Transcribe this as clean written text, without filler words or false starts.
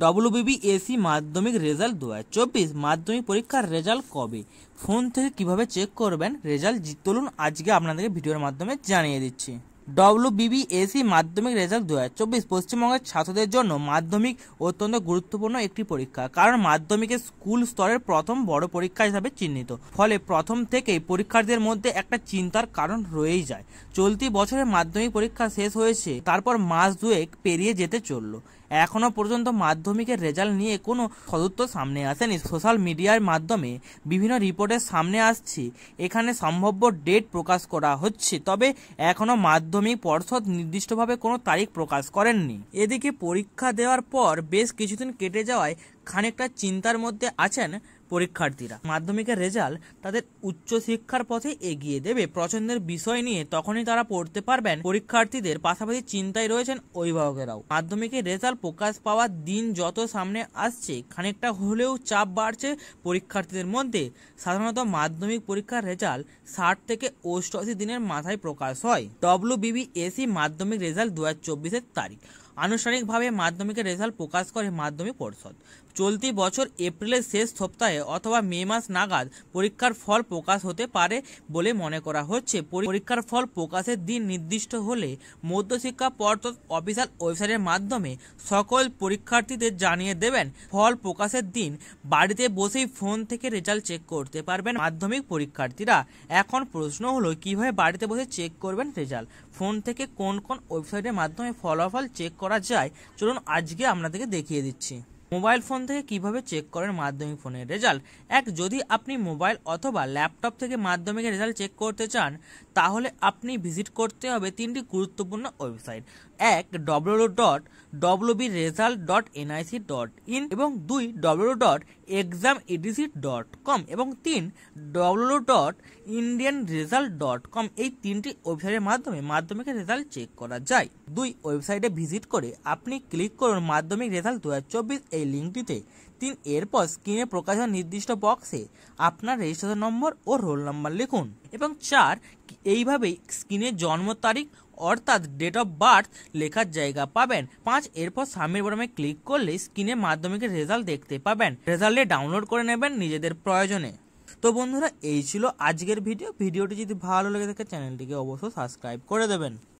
ডব্লিউবিবিএসসি মাধ্যমিক রেজাল্ট 2024 মাধ্যমিক পরীক্ষার রেজাল্ট কবে, ফোন থেকে কিভাবে চেক করবেন রেজাল্ট, চলুন আজকে আপনাদেরকে ভিডিওর মাধ্যমে জানিয়ে দিচ্ছি। ডব্লিউবিবিএসসি মাধ্যমিক রেজাল্ট 2024 পশ্চিমবঙ্গের ছাত্রদের জন্য মাধ্যমিক অত্যন্ত গুরুত্বপূর্ণ একটি পরীক্ষা, কারণ মাধ্যমিকের স্কুল স্তরের প্রথম বড় পরীক্ষা হিসাবে চিহ্নিত। ফলে প্রথম থেকেই পরীক্ষার্থীদের মধ্যে একটা চিন্তার কারণ রয়েই যায়। চলতি বছরের মাধ্যমিক পরীক্ষা শেষ হয়েছে, তারপর মাস দুয়েক পেরিয়ে যেতে চললো, এখনো পর্যন্ত মাধ্যমিকের রেজাল্ট নিয়ে কোনো সদুত্তর সামনে আসেনি। সোশ্যাল মিডিয়ার মাধ্যমে বিভিন্ন রিপোর্টের সামনে আসছে, এখানে সম্ভাব্য ডেট প্রকাশ করা হচ্ছে, তবে এখনো মাধ্যমিক পর্ষদ নির্দিষ্টভাবে কোনো তারিখ প্রকাশ করেননি। এদিকে পরীক্ষা দেওয়ার পর বেশ কিছুদিন কেটে যাওয়ায় খানিকটা চিন্তার মধ্যে আছেন পরীক্ষার্থীরা। মাধ্যমিকের রেজাল্ট তাদের উচ্চশিক্ষার পথে এগিয়ে দেবে পছন্দের বিষয় নিয়ে তখনই তারা পড়তে পারবেন। পরীক্ষার্থীদের পাশাপাশি চিন্তায় রয়েছেন অভিভাবকেরাও। মাধ্যমিকের রেজাল্ট প্রকাশ পাওয়ার দিন যত সামনে আসছে, খানিকটা হলেও চাপ বাড়ছে পরীক্ষার্থীদের মধ্যে। সাধারণত মাধ্যমিক পরীক্ষার রেজাল্ট 60 থেকে 88 দিনের মাথায় প্রকাশ হয়। ডব্লিউবিবিএসসি মাধ্যমিক রেজাল্ট 2024 তারিখ আনুষ্ঠানিকভাবে মাধ্যমিকের রেজাল্ট প্রকাশ করে মাধ্যমিক পর্ষদ। চলতি বছর এপ্রিলের শেষ সপ্তাহে অথবা মে মাস নাগাদ পরীক্ষার ফল প্রকাশ হতে পারে বলে মনে করা হচ্ছে। পরীক্ষার ফল প্রকাশের দিন নির্দিষ্ট হলে মধ্যশিক্ষা পর্ষদ অফিসিয়াল ওয়েবসাইটের মাধ্যমে সকল পরীক্ষার্থীদের জানিয়ে দেবেন। ফল প্রকাশের দিন বাড়িতে বসেই ফোন থেকে রেজাল্ট চেক করতে পারবেন মাধ্যমিক পরীক্ষার্থীরা। এখন প্রশ্ন হলো, কিভাবে বাড়িতে বসে চেক করবেন রেজাল্ট, ফোন থেকে কোন কোন ওয়েবসাইটের মাধ্যমে ফলাফল চেক করা যায়, চলুন আজকে আপনাদেরকে দেখিয়ে দিচ্ছি। মোবাইল ফোন থেকে কিভাবে চেক করেন মাধ্যমিক ফোনের রেজাল্ট। যদি আপনি মোবাইল অথবা ল্যাপটপ থেকে মাধ্যমিকের রেজাল্ট চেক করতে চান, তাহলে আপনি ভিজিট করতে হবে তিনটি গুরুত্বপূর্ণ ওয়েবসাইট। www.wbresult.nic.in এবং 2 www.examedc.com এবং 3 www.indianresult.com। এই তিনটি ওয়েবসাইটের মাধ্যমে মাধ্যমিকের রেজাল্ট চেক করা যায়। 2 ওয়েবসাইটে ভিজিট করে আপনি ক্লিক করুন মাধ্যমিক রেজাল্ট 2024 এই লিঙ্কটিতে। 3 এরপর স্ক্রিনে প্রকাশের নির্দিষ্ট বক্সে আপনার রেজিস্ট্রেশন নম্বর ও রোল নাম্বার লিখুন এবং 4 এইভাবেই স্ক্রিনে জন্ম তারিখ অর্থাৎ ডেট অফ বার্থ লেখার জায়গা পাবেন। 5 এরপর সাবমিট বাটনে ক্লিক করলে স্ক্রিনে মাধ্যমিকের রেজাল্ট দেখতে পাবেন। রেজাল্টে ডাউনলোড করে নেবেন নিজেদের প্রয়োজনে। তো বন্ধুরা, এই ছিল আজকের ভিডিওটি যদি ভালো লেগে থাকে চ্যানেলটিকে অবশ্যই সাবস্ক্রাইব করে দেবেন।